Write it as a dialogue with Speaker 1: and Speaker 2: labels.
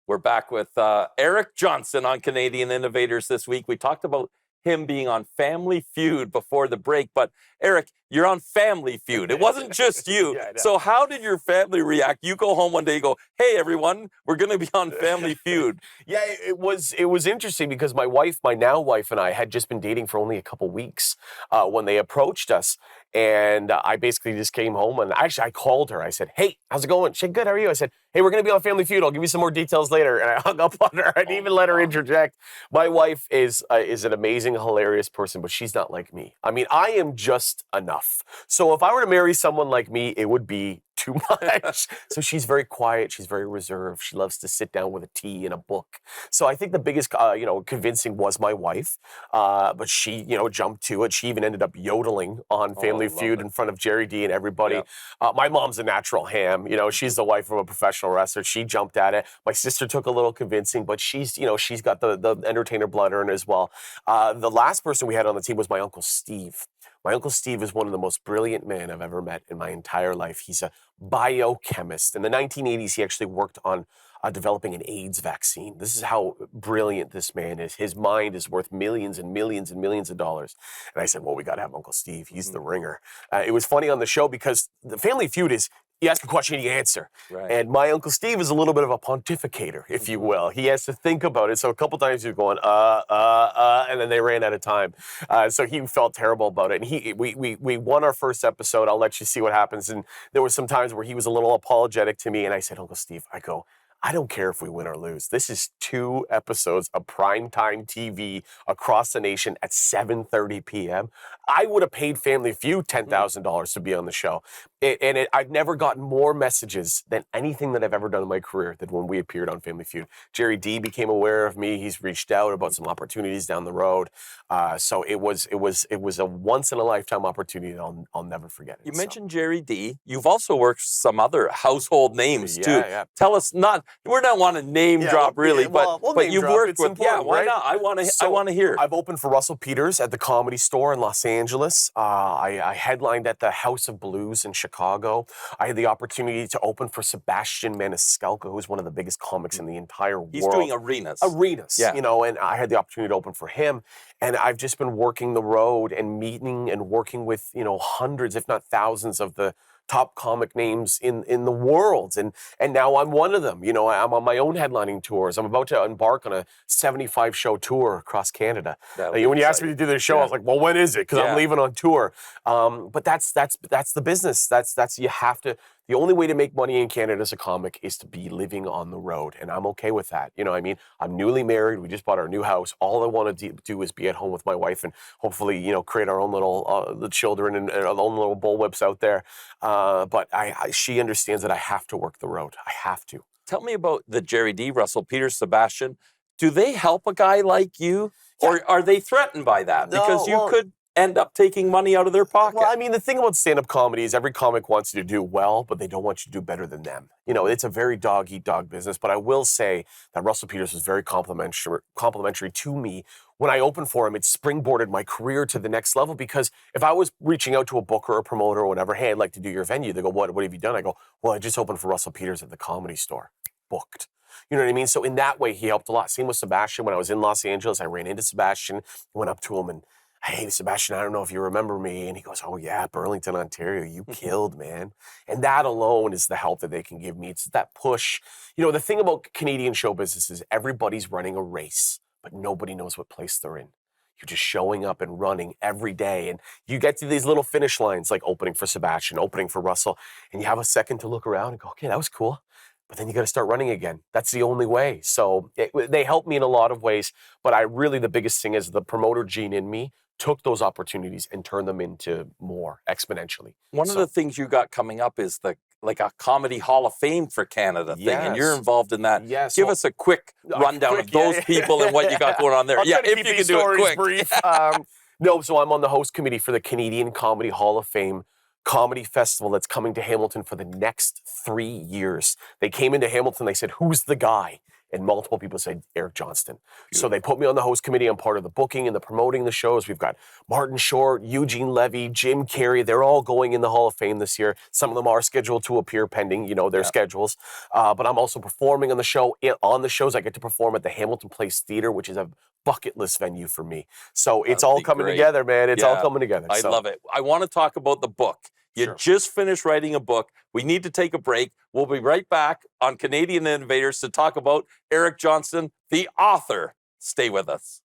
Speaker 1: We're back with Eric Johnston on Canadian Innovators this week. We talked about him being on Family Feud before the break, but Eric, you're on Family Feud. It wasn't just you.
Speaker 2: Yeah,
Speaker 1: So how did your family react? You go home one day and go, hey, everyone, we're going to be on Family Feud.
Speaker 2: Yeah, it was interesting because my now wife and I had just been dating for only a couple weeks when they approached us. And I basically just came home and actually I called her. I said, hey, how's it going? She said, good, how are you? I said, hey, we're going to be on Family Feud. I'll give you some more details later. And I hung up on her. I didn't even let her interject. My wife is an amazing, hilarious person, but she's not like me. I mean, I am just enough. So if I were to marry someone like me, it would be too much. So she's very quiet. She's very reserved. She loves to sit down with a tea and a book. So I think the biggest, convincing was my wife. But she, jumped to it. She even ended up yodeling on Family Feud in front of Jerry D and everybody. Yeah. My mom's a natural ham. She's the wife of a professional wrestler. She jumped at it. My sister took a little convincing, but she's got the entertainer blood in her as well. The last person we had on the team was my Uncle Steve. My Uncle Steve is one of the most brilliant men I've ever met in my entire life. He's a biochemist. In the 1980s, he actually worked on developing an AIDS vaccine. This is how brilliant this man is. His mind is worth millions and millions and millions of dollars. And I said, well, we got to have Uncle Steve. He's the ringer. It was funny on the show because the Family Feud is, you ask a question, you answer. Right. And my Uncle Steve is a little bit of a pontificator, if you will. He has to think about it. So a couple times he was going, and then they ran out of time. So he felt terrible about it. And we won our first episode. I'll let you see what happens. And there were some times where he was a little apologetic to me. And I said, Uncle Steve, I don't care if we win or lose. This is 2 episodes of primetime TV across the nation at 7:30 p.m. I would have paid Family Feud $10,000 to be on the show. I've never gotten more messages than anything that I've ever done in my career than when we appeared on Family Feud. Jerry D became aware of me. He's reached out about some opportunities down the road. So it was a once in a lifetime opportunity that I'll never forget.
Speaker 1: You mentioned Jerry D. You've also worked with some other household names too.
Speaker 2: Yeah.
Speaker 1: Tell us we don't want to name drop really,
Speaker 2: we'll
Speaker 1: but you've worked
Speaker 2: it's
Speaker 1: with why not? I want to hear.
Speaker 2: I've opened for Russell Peters at the Comedy Store in Los Angeles. I headlined at the House of Blues in Chicago. I had the opportunity to open for Sebastian Maniscalco, who's one of the biggest comics in the entire world.
Speaker 1: He's doing arenas.
Speaker 2: Yeah. And I had the opportunity to open for him. And I've just been working the road and meeting and working with, hundreds, if not thousands of the top comic names in the world. And now I'm one of them. I'm on my own headlining tours. I'm about to embark on a 75-show tour across Canada. When you asked me to do this show, I was like, well, when is it? Because I'm leaving on tour. But that's the business. You have to. The only way to make money in Canada as a comic is to be living on the road, and I'm okay with that. I'm newly married. We just bought our new house. All I want to do is be at home with my wife and hopefully, create our own little the children and our own little bullwhips out there. But she understands that I have to work the road. I have to.
Speaker 1: Tell me about the Jerry D, Russell Peters, Sebastian. Do they help a guy like you, or are they threatened by that? Because you could end up taking money out of their pocket.
Speaker 2: Well, the thing about stand-up comedy is every comic wants you to do well, but they don't want you to do better than them. It's a very dog-eat-dog business, but I will say that Russell Peters was very complimentary to me. When I opened for him, it springboarded my career to the next level because if I was reaching out to a booker or a promoter or whatever, hey, I'd like to do your venue, they go, what have you done? I go, well, I just opened for Russell Peters at the Comedy Store. Booked. You know what I mean? So in that way, he helped a lot. Same with Sebastian. When I was in Los Angeles, I ran into Sebastian, went up to him and, hey, Sebastian, I don't know if you remember me. And he goes, oh, yeah, Burlington, Ontario, you killed, man. And that alone is the help that they can give me. It's that push. The thing about Canadian show business is everybody's running a race, but nobody knows what place they're in. You're just showing up and running every day. And you get to these little finish lines, like opening for Sebastian, opening for Russell, and you have a second to look around and go, okay, that was cool. But then you got to start running again. That's the only way. So they help me in a lot of ways. But the biggest thing is the promoter gene in me took those opportunities and turned them into more exponentially.
Speaker 1: One of the things you got coming up is a comedy Hall of Fame for Canada thing, and you're involved in that.
Speaker 2: Yes.
Speaker 1: Give us a quick rundown of those people and what you got going on there.
Speaker 2: If you can do it quick.
Speaker 1: Brief.
Speaker 2: So I'm on the host committee for the Canadian Comedy Hall of Fame comedy festival that's coming to Hamilton for the next 3 years. They came into Hamilton, they said, who's the guy? and multiple people said Eric Johnston. So they put me on the host committee. I'm part of the booking and the promoting the shows. We've got Martin Short, Eugene Levy, Jim Carrey. They're all going in the Hall of Fame this year. Some of them are scheduled to appear pending, their schedules. But I'm also performing on the show. On the shows, I get to perform at the Hamilton Place Theater, which is a bucket list venue for me. So it's all coming together, man. It's all coming together.
Speaker 1: I love it. I want to talk about the book. You just finished writing a book. We need to take a break. We'll be right back on Canadian Innovators to talk about Eric Johnston, the author. Stay with us.